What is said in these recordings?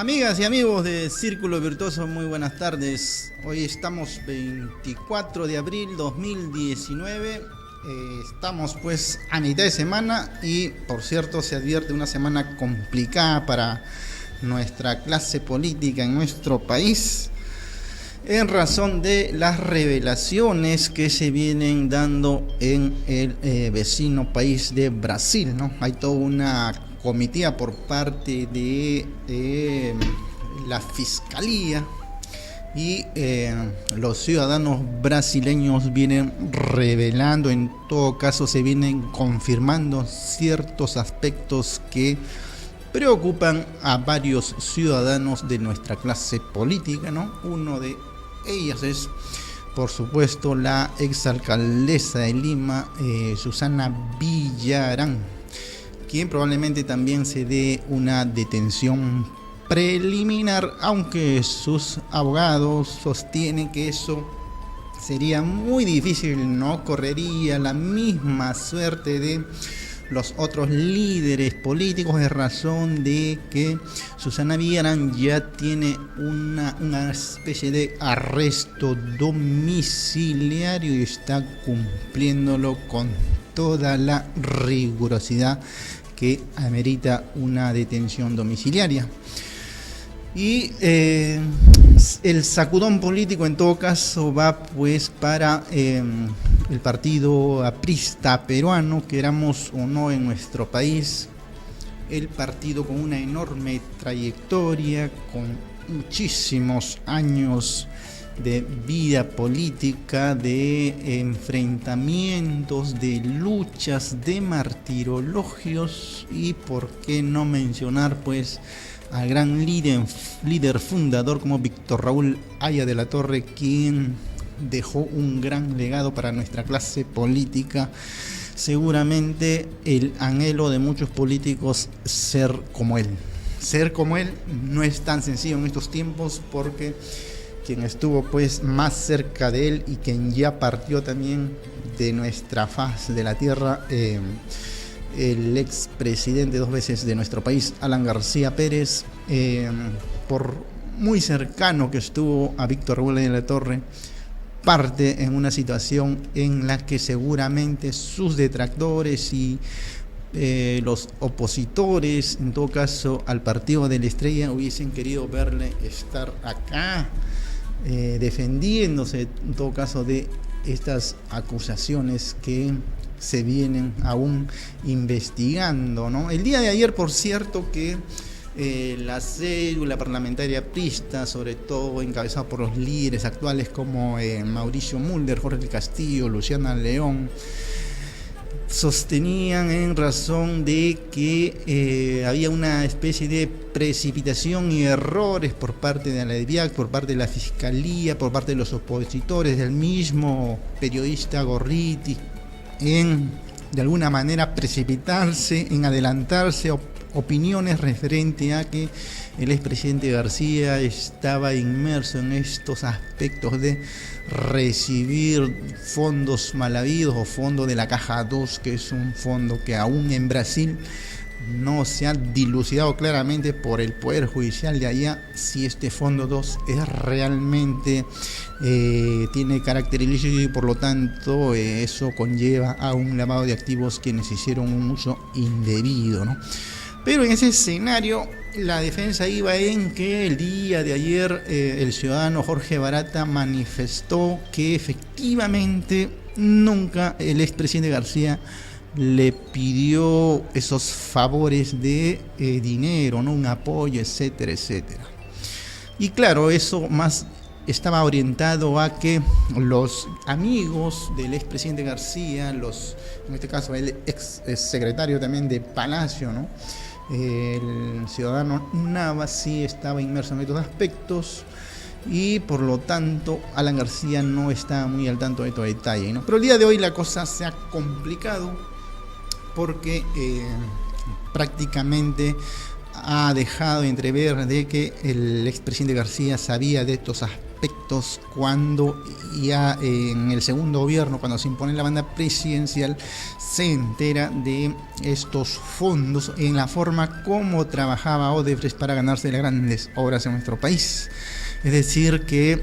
Amigas y amigos de Círculo Virtuoso, muy buenas tardes. Hoy estamos 24 de abril 2019. Estamos pues a mitad de semana y por cierto se advierte una semana complicada para nuestra clase política en nuestro país en razón de las revelaciones que se vienen dando en el vecino país de Brasil, ¿no? Hay toda una comitiva por parte de la fiscalía y los ciudadanos brasileños vienen revelando, en todo caso se vienen confirmando ciertos aspectos que preocupan a varios ciudadanos de nuestra clase política, ¿no? Uno de ellas es, por supuesto, la exalcaldesa de Lima, Susana Villarán, quien probablemente también se dé una detención preliminar, aunque sus abogados sostienen que eso sería muy difícil, no correría la misma suerte de los otros líderes políticos, en razón de que Susana Villarán ya tiene una especie de arresto domiciliario y está cumpliéndolo con toda la rigurosidad que amerita una detención domiciliaria. Y el sacudón político en todo caso va pues para el partido aprista peruano, queramos o no, en nuestro país, el partido con una enorme trayectoria, con muchísimos años de vida política, de enfrentamientos, de luchas, de martirologios y por qué no mencionar pues al gran líder fundador como Víctor Raúl Haya de la Torre, quien dejó un gran legado para nuestra clase política. Seguramente el anhelo de muchos políticos ser como él. Ser como él no es tan sencillo en estos tiempos, porque quien estuvo pues más cerca de él y quien ya partió también de nuestra faz de la tierra, el expresidente 2 veces de nuestro país, Alan García Pérez, por muy cercano que estuvo a Víctor Raúl de la Torre, parte en una situación en la que seguramente sus detractores y los opositores, en todo caso al partido de la Estrella, hubiesen querido verle estar acá defendiéndose, en todo caso, de estas acusaciones que se vienen aún investigando, ¿no? El día de ayer, por cierto, que la célula parlamentaria aprista, sobre todo encabezada por los líderes actuales como Mauricio Mulder, Jorge Castillo, Luciana León, sostenían en razón de que había una especie de precipitación y errores por parte de la DIVIAC, por parte de la Fiscalía, por parte de los opositores, del mismo periodista Gorriti, en de alguna manera precipitarse, en adelantarse opiniones referente a que el expresidente García estaba inmerso en estos aspectos de recibir fondos mal habidos o fondo de la Caja 2, que es un fondo que aún en Brasil no se ha dilucidado claramente por el Poder Judicial de allá si este fondo 2 es realmente tiene carácter ilícito, y por lo tanto eso conlleva a un lavado de activos quienes hicieron un uso indebido, ¿no? Pero en ese escenario la defensa iba en que el día de ayer el ciudadano Jorge Barata manifestó que efectivamente nunca el expresidente García le pidió esos favores de dinero, ¿no? Un apoyo, etcétera, etcétera. Y claro, eso más estaba orientado a que los amigos del expresidente García, en este caso el ex secretario también de Palacio, ¿no? El ciudadano Navas sí estaba inmerso en estos aspectos y por lo tanto Alan García no estaba muy al tanto de todo detalle, ¿no? Pero el día de hoy la cosa se ha complicado porque prácticamente ha dejado entrever de que el expresidente García sabía de estos aspectos aspectos cuando ya en el segundo gobierno, cuando se impone la banda presidencial, se entera de estos fondos en la forma como trabajaba Odebrecht para ganarse las grandes obras en nuestro país. Es decir, que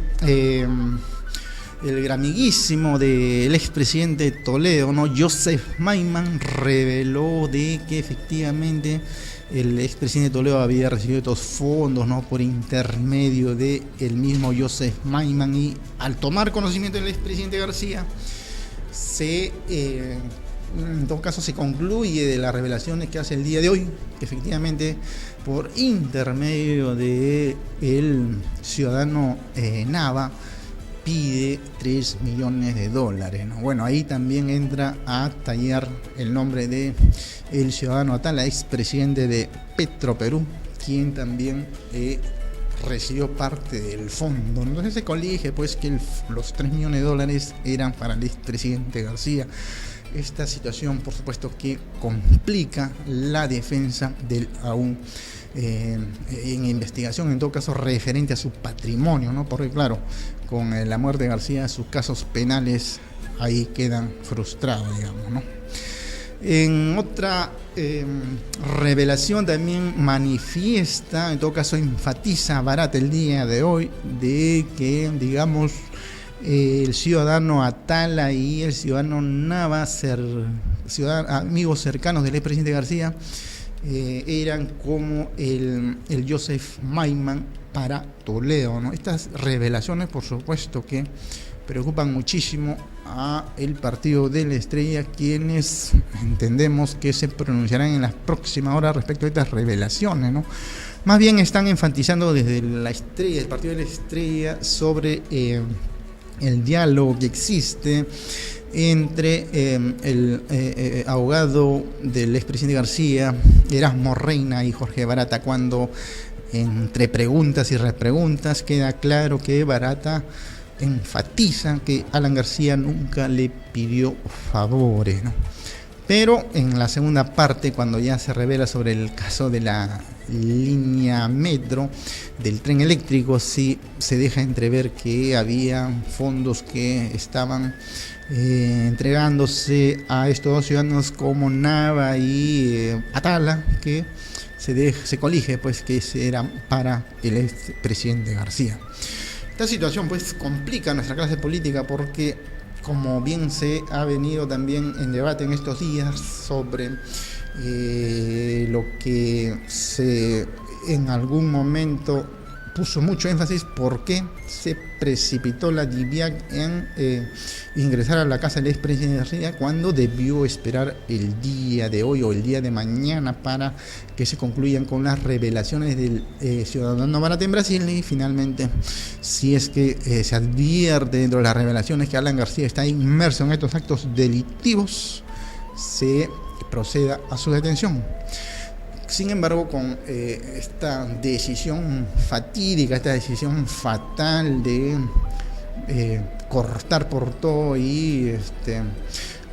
el amiguísimo del expresidente Toledo, ¿no?, Joseph Maiman, reveló de que efectivamente el expresidente Toledo había recibido estos fondos, ¿no?, por intermedio de el mismo Joseph Maiman, y al tomar conocimiento del expresidente García, en todo caso se concluye de las revelaciones que hace el día de hoy, que efectivamente por intermedio de el ciudadano Nava pide $3 millones, ¿no? Bueno, ahí también entra a tallar el nombre de el ciudadano Atala, expresidente de Petroperú, quien también recibió parte del fondo. Entonces se colige pues que los $3 millones eran para el expresidente García. Esta situación, por supuesto, que complica la defensa del aún en investigación, en todo caso referente a su patrimonio, ¿no? Porque claro, con la muerte de García, sus casos penales ahí quedan frustrados, digamos, ¿no? En otra revelación también manifiesta, en todo caso enfatiza Barata el día de hoy, de que, digamos, el ciudadano Atala y el ciudadano Nava, amigos cercanos del expresidente García, eran como el Joseph Maiman para Toledo, ¿no? Estas revelaciones, por supuesto, que preocupan muchísimo a el partido de la Estrella, quienes entendemos que se pronunciarán en las próximas horas respecto a estas revelaciones, ¿no? Más bien están enfatizando desde la Estrella, el partido de la Estrella, sobre el diálogo que existe entre el abogado del expresidente García, Erasmo Reina, y Jorge Barata, cuando entre preguntas y repreguntas queda claro que Barata enfatiza que Alan García nunca le pidió favores, ¿no? Pero en la segunda parte, cuando ya se revela sobre el caso de la línea metro del tren eléctrico, sí se deja entrever que había fondos que estaban entregándose a estos dos ciudadanos como Nava y Atala, que se colige pues que eran para el expresidente García. Esta situación pues complica nuestra clase política, porque como bien se ha venido también en debate en estos días sobre lo que se en algún momento puso mucho énfasis, por qué se precipitó la DIVIAC en ingresar a la casa del expresidente García, cuando debió esperar el día de hoy o el día de mañana para que se concluyan con las revelaciones del ciudadano Barata en Brasil, y finalmente, si es que se advierte dentro de las revelaciones que Alan García está inmerso en estos actos delictivos, se proceda a su detención. Sin embargo, con esta decisión fatídica, esta decisión fatal de cortar por todo y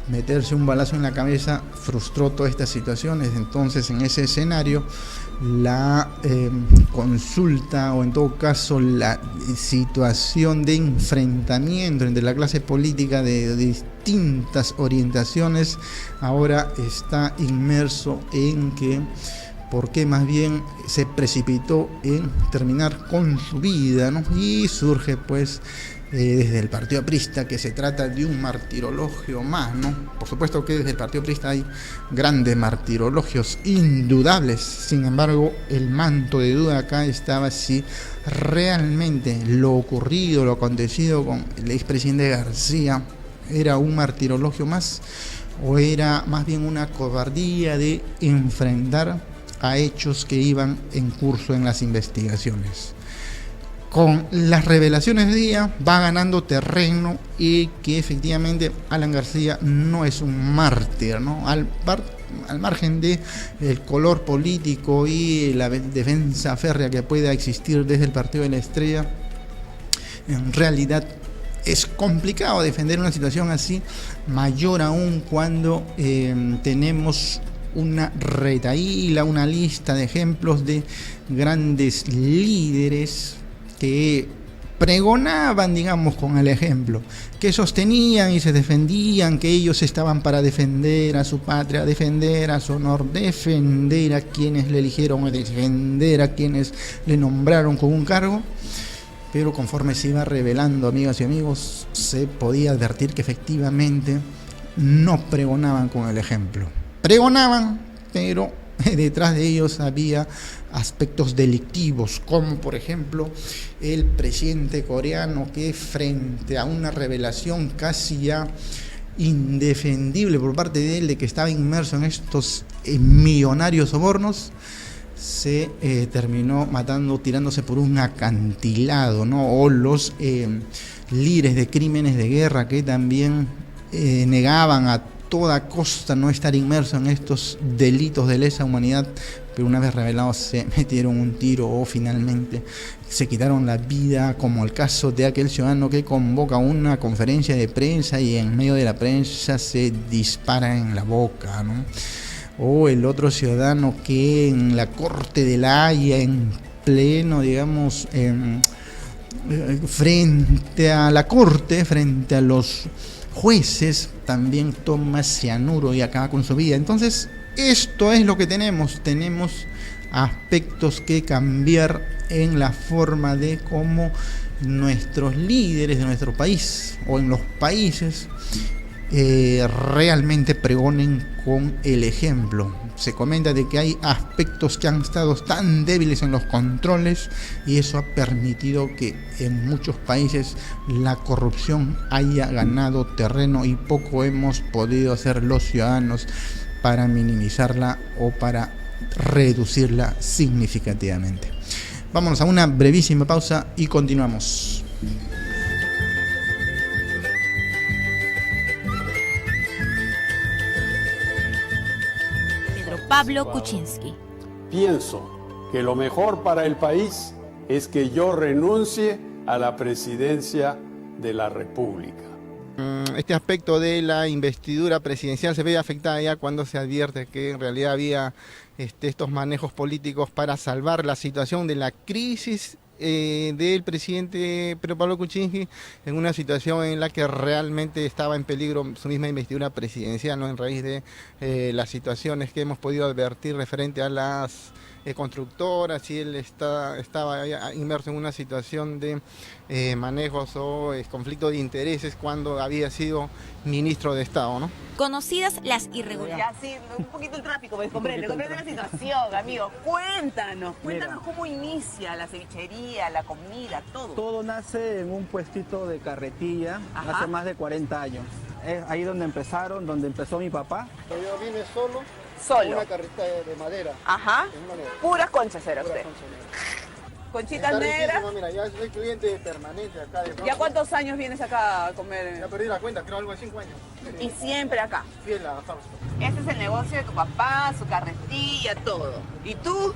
meterse un balazo en la cabeza, frustró todas estas situaciones. Entonces, en ese escenario, la consulta, o en todo caso la situación de enfrentamiento entre la clase política de distintas orientaciones, ahora está inmerso en que por qué más bien se precipitó en terminar con su vida, ¿no? Y surge pues desde el partido aprista que se trata de un martirologio más, ¿no? Por supuesto que desde el partido aprista hay grandes martirologios indudables. Sin embargo, el manto de duda acá estaba si realmente lo ocurrido, lo acontecido con el expresidente García era un martirologio más, o era más bien una cobardía de enfrentar a hechos que iban en curso en las investigaciones. Con las revelaciones de día va ganando terreno, y que efectivamente Alan García no es un mártir, ¿no? Al margen de el color político y la defensa férrea que pueda existir desde el partido de la Estrella, en realidad es complicado defender una situación así, mayor aún cuando tenemos una retahíla, una lista de ejemplos de grandes líderes que pregonaban, digamos, con el ejemplo, que sostenían y se defendían que ellos estaban para defender a su patria, defender a su honor, defender a quienes le eligieron, defender a quienes le nombraron con un cargo. Pero conforme se iba revelando, amigas y amigos, se podía advertir que efectivamente no pregonaban con el ejemplo. Pregonaban, pero detrás de ellos había aspectos delictivos, como por ejemplo el presidente coreano, que frente a una revelación casi ya indefendible por parte de él de que estaba inmerso en estos millonarios sobornos, se terminó matando, tirándose por un acantilado, ¿no? O los líderes de crímenes de guerra que también negaban a toda costa no estar inmerso en estos delitos de lesa humanidad, pero una vez revelados se metieron un tiro o finalmente se quitaron la vida, como el caso de aquel ciudadano que convoca una conferencia de prensa y en medio de la prensa se dispara en la boca, ¿no? O el otro ciudadano que en la Corte de La Haya, en pleno, digamos, frente a la Corte, frente a los jueces, también toma cianuro y acaba con su vida. Entonces, esto es lo que tenemos aspectos que cambiar en la forma de cómo nuestros líderes de nuestro país o en los países realmente pregonen con el ejemplo. Se comenta de que hay aspectos que han estado tan débiles en los controles y eso ha permitido que en muchos países la corrupción haya ganado terreno y poco hemos podido hacer los ciudadanos para minimizarla o para reducirla significativamente. Vámonos a una brevísima pausa y continuamos. Pablo Kuczynski. Pienso que lo mejor para el país es que yo renuncie a la presidencia de la República. Este aspecto de la investidura presidencial se ve afectada ya cuando se advierte que en realidad había estos manejos políticos para salvar la situación de la crisis del presidente Pedro Pablo Kuczynski en una situación en la que realmente estaba en peligro su misma investidura presidencial, ¿no? En raíz de las situaciones que hemos podido advertir referente a las constructoras, y él estaba inmerso en una situación de manejos o conflicto de intereses cuando había sido ministro de Estado, ¿no? Conocidas las irregularidades. Ya, sí, un poquito el tráfico, me comprende la situación, amigo. Cuéntanos cómo inicia la cevichería, la comida, todo. Todo nace en un puestito de carretilla. Ajá. Hace más de 40 años. Es ahí donde empezaron, donde empezó mi papá. Yo vine solo. Solo. Una carrita de madera. Ajá. En una mesa. Puras conchas era Pura usted. concha. Conchitas Está negras. riquísimo, mira, ya soy cliente permanente acá de ¿Ya cuántos años vienes acá a comer? Ya perdí la cuenta, creo algo de 5 años. Y siempre acá. Fiel a Fausto. Este es el negocio de tu papá, su carretilla, todo. ¿Y tú?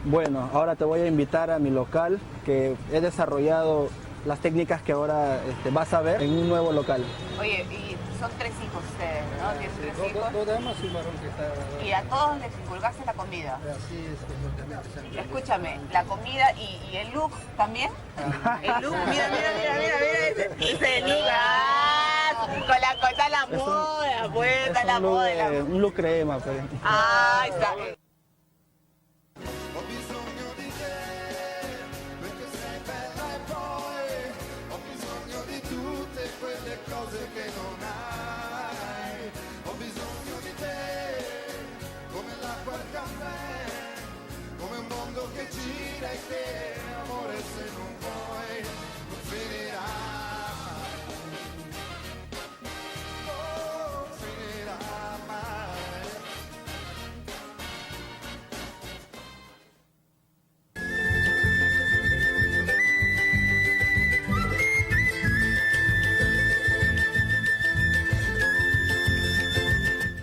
Bueno, ahora te voy a invitar a mi local, que he desarrollado las técnicas que ahora vas a ver en un nuevo local. Oye, y son 3 hijos ustedes, ¿no? Tienen 3 hijos. Dos damas y un varón que está... Y a todos les inculcaste la comida. Así es, completamente. Escúchame, la comida y el look también. El look, mira. Ese look, con la cosa la moda, pues, está la moda. Un look crema, pues. Ah, está.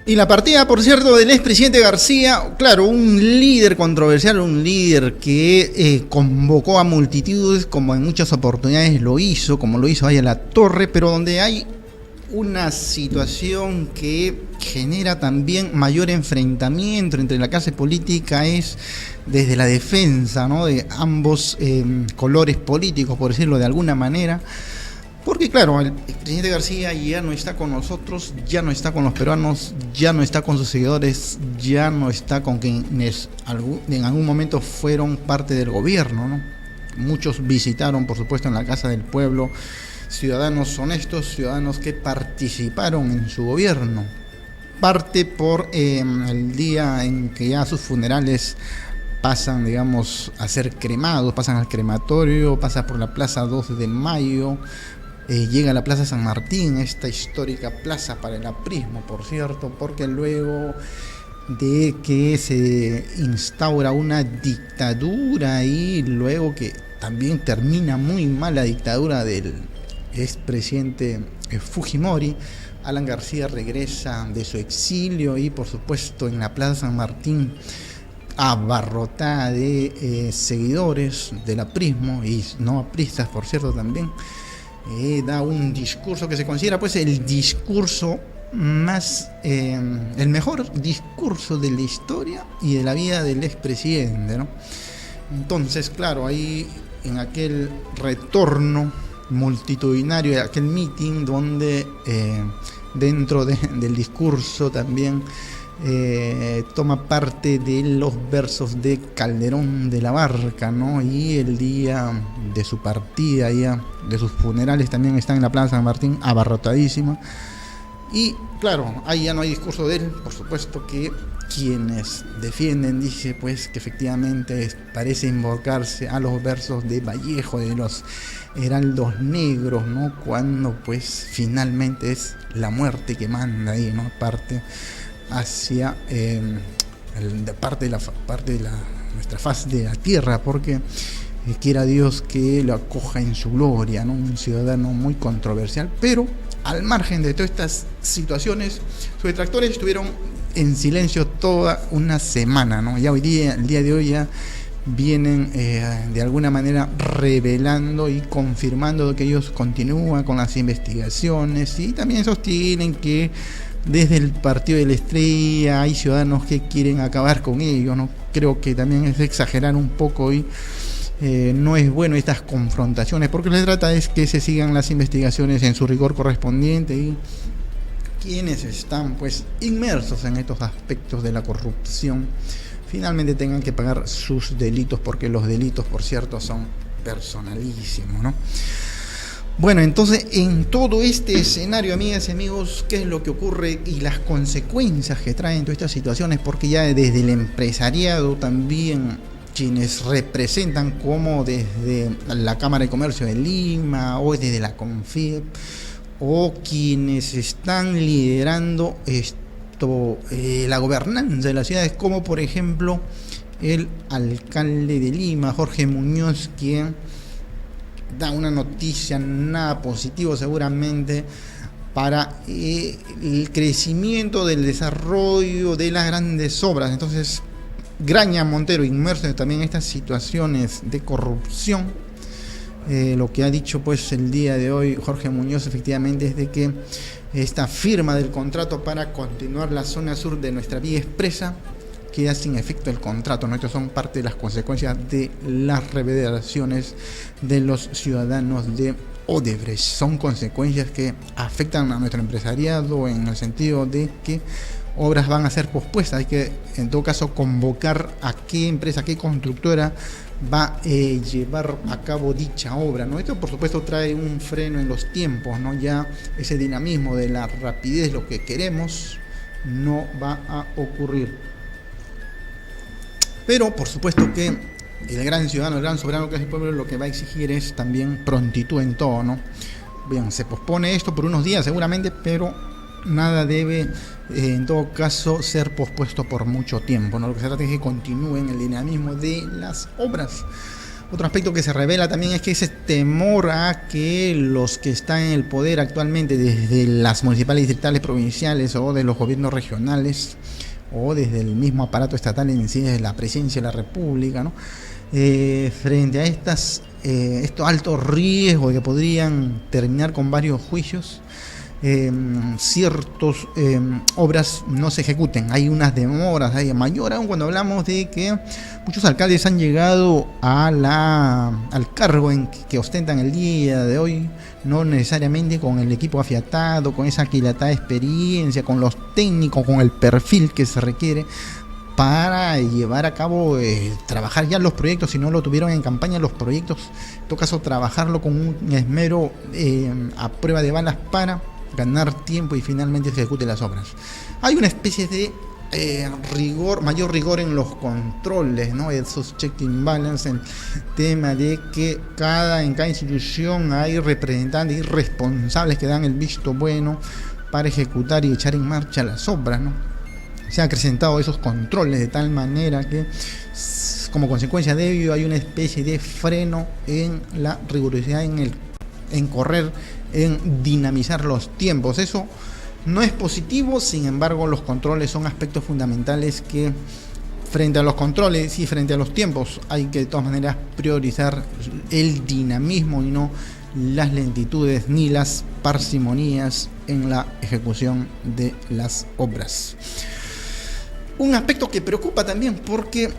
Y la partida, por cierto, del expresidente García, claro, un líder controversial, un líder que convocó a multitudes, como en muchas oportunidades lo hizo, como lo hizo ahí en la Torre, pero donde hay una situación que genera también mayor enfrentamiento entre la clase política es desde la defensa, ¿no?, de ambos colores políticos, por decirlo de alguna manera. Porque claro, el presidente García ya no está con nosotros, ya no está con los peruanos, ya no está con sus seguidores, ya no está con quienes en algún momento fueron parte del gobierno, ¿no? Muchos visitaron, por supuesto, en la Casa del Pueblo, ciudadanos honestos, ciudadanos que participaron en su gobierno. Parte por el día en que ya sus funerales pasan, digamos, a ser cremados, pasan al crematorio, pasa por la Plaza 2 de Mayo, llega a la Plaza San Martín, esta histórica plaza para el aprismo, por cierto, porque luego de que se instaura una dictadura y luego que también termina muy mal la dictadura del expresidente Fujimori, Alan García regresa de su exilio y por supuesto en la Plaza San Martín abarrotada de seguidores del aprismo y no apristas, por cierto, también da un discurso que se considera pues el discurso más el mejor discurso de la historia y de la vida del expresidente, ¿no? Entonces, claro, ahí en aquel retorno multitudinario de aquel meeting donde dentro del discurso también toma parte de los versos de Calderón de la Barca, ¿no? Y el día de su partida, ya de sus funerales, también está en la Plaza San Martín abarrotadísima. Y claro, ahí ya no hay discurso de él, por supuesto que quienes defienden, dice pues que efectivamente parece invocarse a los versos de Vallejo, de los heraldos negros, ¿no? Cuando pues finalmente es la muerte que manda ahí, ¿no? Parte hacia parte de nuestra faz de la tierra, porque quiera Dios que lo acoja en su gloria, ¿no? Un ciudadano muy controversial, pero al margen de todas estas situaciones, sus detractores estuvieron en silencio toda una semana, ¿no? Ya hoy día, el día de hoy ya vienen de alguna manera revelando y confirmando que ellos continúan con las investigaciones y también sostienen que desde el Partido de la Estrella hay ciudadanos que quieren acabar con ellos, ¿no? Creo que también es exagerar un poco y no es bueno estas confrontaciones, porque se trata es que se sigan las investigaciones en su rigor correspondiente y quienes están pues inmersos en estos aspectos de la corrupción finalmente tengan que pagar sus delitos, porque los delitos, por cierto, son personalísimos, ¿no? Bueno, entonces en todo este escenario, amigas y amigos, ¿qué es lo que ocurre y las consecuencias que traen todas estas situaciones? Porque ya desde el empresariado también, quienes representan, como desde la Cámara de Comercio de Lima o desde la CONFIEP, o quienes están liderando la gobernanza de las ciudades, como por ejemplo el alcalde de Lima, Jorge Muñoz, quien da una noticia nada positivo seguramente para el crecimiento del desarrollo de las grandes obras. Entonces, Graña Montero, inmerso también en estas situaciones de corrupción, lo que ha dicho pues el día de hoy Jorge Muñoz efectivamente es de que esta firma del contrato para continuar la zona sur de nuestra vía expresa queda sin efecto el contrato, ¿no? Estas son parte de las consecuencias de las reverberaciones de los ciudadanos de Odebrecht. Son consecuencias que afectan a nuestro empresariado en el sentido de que obras van a ser pospuestas. Hay que, en todo caso, convocar a qué empresa, qué constructora va a llevar a cabo dicha obra, ¿no? Esto, por supuesto, trae un freno en los tiempos, ¿no? Ya ese dinamismo de la rapidez, lo que queremos, no va a ocurrir. Pero, por supuesto que el gran ciudadano, el gran soberano que es el pueblo, lo que va a exigir es también prontitud en todo, ¿no? Bien, se pospone esto por unos días seguramente, pero nada debe, en todo caso, ser pospuesto por mucho tiempo, ¿no? Lo que se trata es que continúen el dinamismo de las obras. Otro aspecto que se revela también es que ese temor a que los que están en el poder actualmente, desde las municipales, distritales, provinciales o de los gobiernos regionales, o desde el mismo aparato estatal en sí, desde la presidencia de la República, ¿no? Frente a estos altos riesgos que podrían terminar con varios juicios, ciertas obras no se ejecuten. Hay unas demoras, hay mayor aún cuando hablamos de que muchos alcaldes han llegado al cargo que ostentan el día de hoy, no necesariamente con el equipo afiatado, con esa aquilatada experiencia, con los técnicos, con el perfil que se requiere para llevar a cabo, trabajar ya los proyectos. Si no lo tuvieron en campaña los proyectos, en todo caso trabajarlo con un esmero a prueba de balas para ganar tiempo y finalmente se ejecuten las obras. Hay una especie de mayor rigor en los controles, ¿no? Esos check and balance, el tema de que en cada institución hay representantes y responsables que dan el visto bueno para ejecutar y echar en marcha las obras, ¿no? Se han acrecentado esos controles de tal manera que, como consecuencia de ello, hay una especie de freno en la rigurosidad, en correr, en dinamizar los tiempos. Eso no es positivo, sin embargo, los controles son aspectos fundamentales que, frente a los controles y frente a los tiempos, hay que de todas maneras priorizar el dinamismo y no las lentitudes ni las parsimonías en la ejecución de las obras. Un aspecto que preocupa también porque,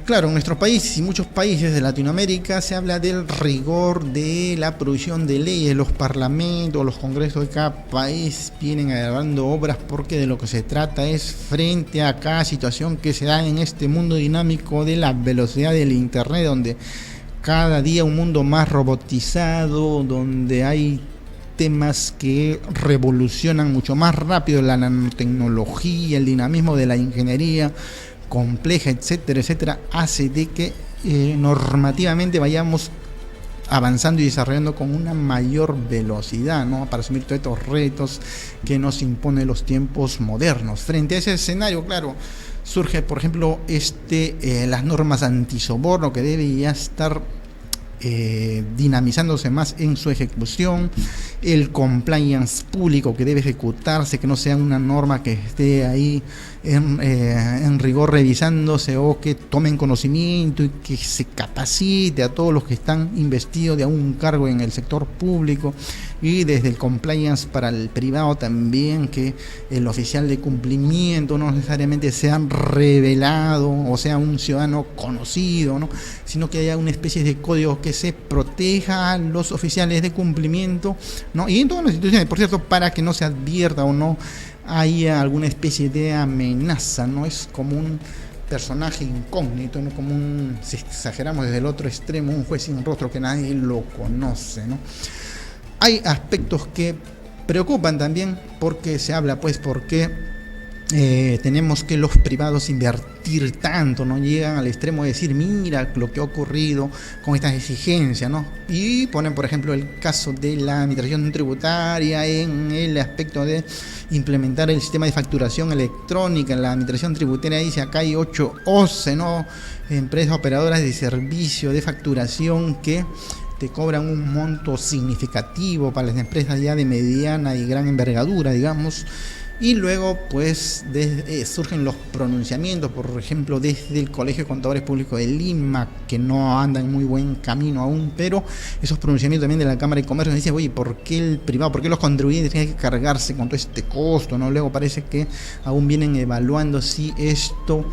claro, en nuestro país y muchos países de Latinoamérica se habla del rigor de la producción de leyes. Los parlamentos, los congresos de cada país vienen agarrando obras porque de lo que se trata es, frente a cada situación que se da en este mundo dinámico de la velocidad del internet, donde cada día un mundo más robotizado, donde hay temas que revolucionan mucho más rápido la nanotecnología, el dinamismo de la ingeniería compleja, etcétera, etcétera, hace de que normativamente vayamos avanzando y desarrollando con una mayor velocidad, ¿no? Para asumir todos estos retos que nos imponen los tiempos modernos. Frente a ese escenario, claro, surge, por ejemplo, las normas antisoborno, que debe ya estar dinamizándose más en su ejecución, el compliance público que debe ejecutarse, que no sea una norma que esté ahí en rigor revisándose, o que tomen conocimiento y que se capacite a todos los que están investidos de algún cargo en el sector público, y desde el compliance para el privado también, que el oficial de cumplimiento no necesariamente sea revelado o sea un ciudadano conocido, ¿no? Sino que haya una especie de código que se proteja a los oficiales de cumplimiento, ¿no? Y en todas las instituciones, por cierto, para que no se advierta o no haya alguna especie de amenaza, ¿no? Es como un personaje incógnito, ¿no? Como si exageramos desde el otro extremo, un juez sin rostro que nadie lo conoce, ¿no? Hay aspectos que preocupan también, porque se habla, pues, porque tenemos que los privados invertir tanto, no llegan al extremo de decir, mira lo que ha ocurrido con estas exigencias, ¿no? Y ponen, por ejemplo, el caso de la administración tributaria en el aspecto de implementar el sistema de facturación electrónica. En la administración tributaria dice, acá hay 8 OCE, ¿no? Empresas operadoras de servicio de facturación que te cobran un monto significativo para las empresas ya de mediana y gran envergadura, digamos. Y luego, pues, surgen los pronunciamientos, por ejemplo, desde el Colegio de Contadores Públicos de Lima, que no anda en muy buen camino aún, pero esos pronunciamientos también de la Cámara de Comercio dicen, oye, ¿por qué el privado, por qué los contribuyentes tienen que cargarse con todo este costo, ¿no? Luego parece que aún vienen evaluando si esto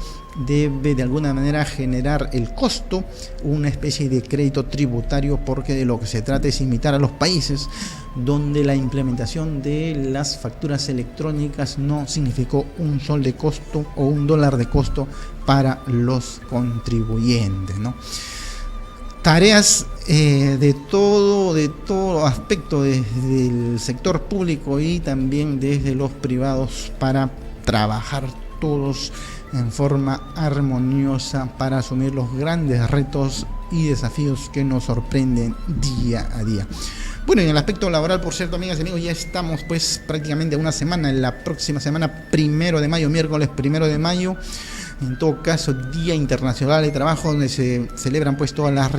debe de alguna manera generar el costo, una especie de crédito tributario, porque de lo que se trata es imitar a los países donde la implementación de las facturas electrónicas no significó un sol de costo o $1 de costo para los contribuyentes, ¿no? Tareas de todo aspecto, desde el sector público y también desde los privados, para trabajar todos en forma armoniosa para asumir los grandes retos y desafíos que nos sorprenden día a día. Bueno, en el aspecto laboral, por cierto, amigas y amigos, ya estamos pues prácticamente a una semana, en la próxima semana, 1 de mayo, miércoles 1 de mayo, en todo caso, Día Internacional de Trabajo, donde se celebran pues todas las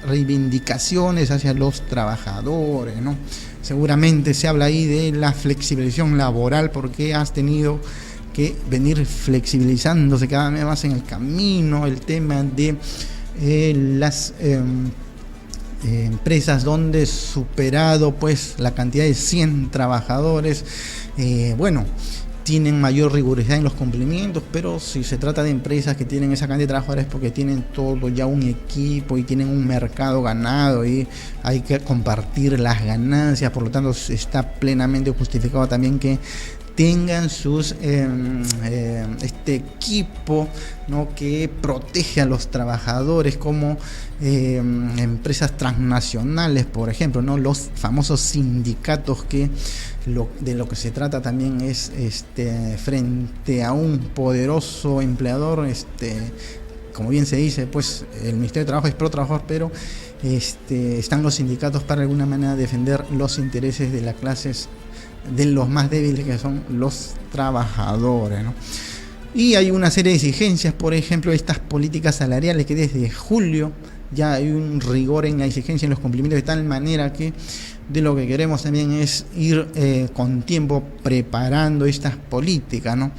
reivindicaciones hacia los trabajadores, ¿no? Seguramente se habla ahí de la flexibilización laboral, porque has tenido que venir flexibilizándose cada vez más en el camino, el tema de empresas donde superado pues la cantidad de 100 trabajadores, bueno, tienen mayor rigurosidad en los cumplimientos, pero si se trata de empresas que tienen esa cantidad de trabajadores porque tienen todo ya un equipo y tienen un mercado ganado y hay que compartir las ganancias, por lo tanto está plenamente justificado también que tengan sus este equipo, ¿no?, que protege a los trabajadores, como empresas transnacionales, por ejemplo, ¿no?, los famosos sindicatos, que de lo que se trata también es frente a un poderoso empleador, como bien se dice, pues el Ministerio de Trabajo es pro trabajador, pero están los sindicatos para de alguna manera defender los intereses de las clases, de los más débiles, que son los trabajadores, ¿no? Y hay una serie de exigencias, por ejemplo, estas políticas salariales, que desde julio ya hay un rigor en la exigencia, en los cumplimientos, de tal manera que de lo que queremos también es ir con tiempo preparando estas políticas, ¿no?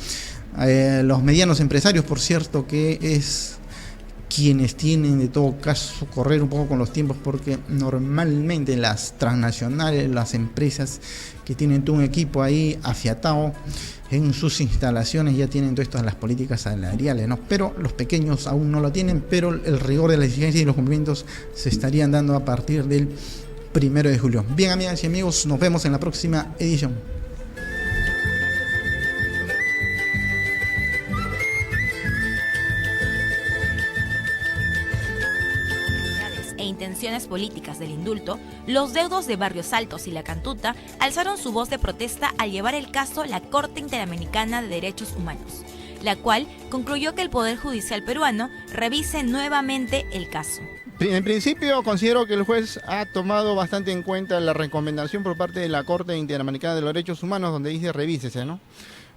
Los medianos empresarios, por cierto, que es quienes tienen de todo caso correr un poco con los tiempos, porque normalmente las transnacionales, las empresas que tienen todo un equipo ahí afiatado en sus instalaciones, ya tienen todo esto de las políticas salariales, ¿no? Pero los pequeños aún no lo tienen, pero el rigor de la exigencia y los cumplimientos se estarían dando a partir del 1 de julio. Bien, amigas y amigos, nos vemos en la próxima edición. Intenciones políticas del indulto, los deudos de Barrios Altos y La Cantuta alzaron su voz de protesta al llevar el caso a la Corte Interamericana de Derechos Humanos, la cual concluyó que el Poder Judicial peruano revise nuevamente el caso. En principio considero que el juez ha tomado bastante en cuenta la recomendación por parte de la Corte Interamericana de los Derechos Humanos, donde dice revísese, ¿no?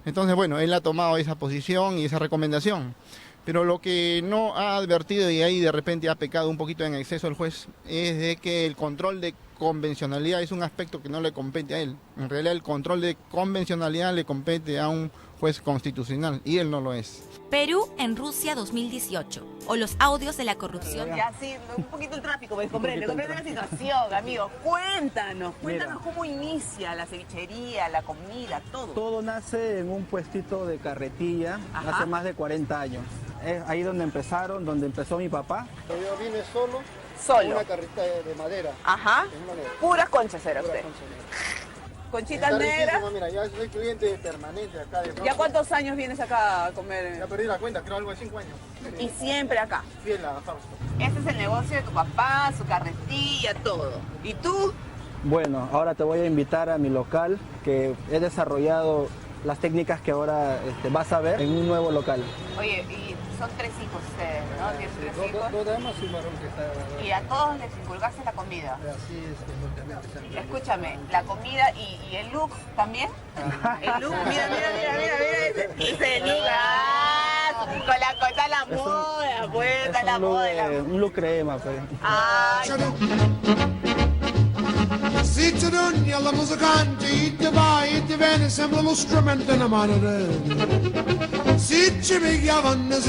Entonces, bueno, él ha tomado esa posición y esa recomendación. Pero lo que no ha advertido, y ahí de repente ha pecado un poquito en exceso el juez, es de que el control de convencionalidad es un aspecto que no le compete a él. En realidad el control de convencionalidad le compete a un juez constitucional, y él no lo es. Perú en Rusia 2018, o los audios de la corrupción. Ya sí, un poquito el tráfico, me comprende la situación, amigo. Cuéntanos cómo inicia la cevichería, la comida, todo. Todo nace en un puestito de carretilla. Ajá. Hace más de 40 años. Es ahí donde empezó mi papá. Yo vine solo. Solo. Una carrita de madera. Ajá. De madera. Puras conchas era Pura usted. concha negra. Conchitas Está negras. riquísimo, mira, ya soy cliente permanente acá de ¿Ya cuántos años vienes acá a comer? Ya perdí la cuenta, creo algo de 5 años. Y siempre acá. Fiel a Fausto. Este es el negocio de tu papá, su carretilla, todo. ¿Y tú? Bueno, ahora te voy a invitar a mi local, que he desarrollado las técnicas que ahora vas a ver en un nuevo local. Oye, y son 3 hijos ustedes, ¿no? Tienes 3 hijos. Dos damas y un varón que está... Y a todos les inculcaste la comida. Así es, completamente. Sangre. Escúchame, la comida y el look también. El look, mira, ese look. ¡Ah! Con la cosa la moda, pues, está la moda. Un look crema, pues. Ay, Sitter alla musikanti, inte bara, inte vänner, sembla lo strumento na mano. Sitter mig jag vann och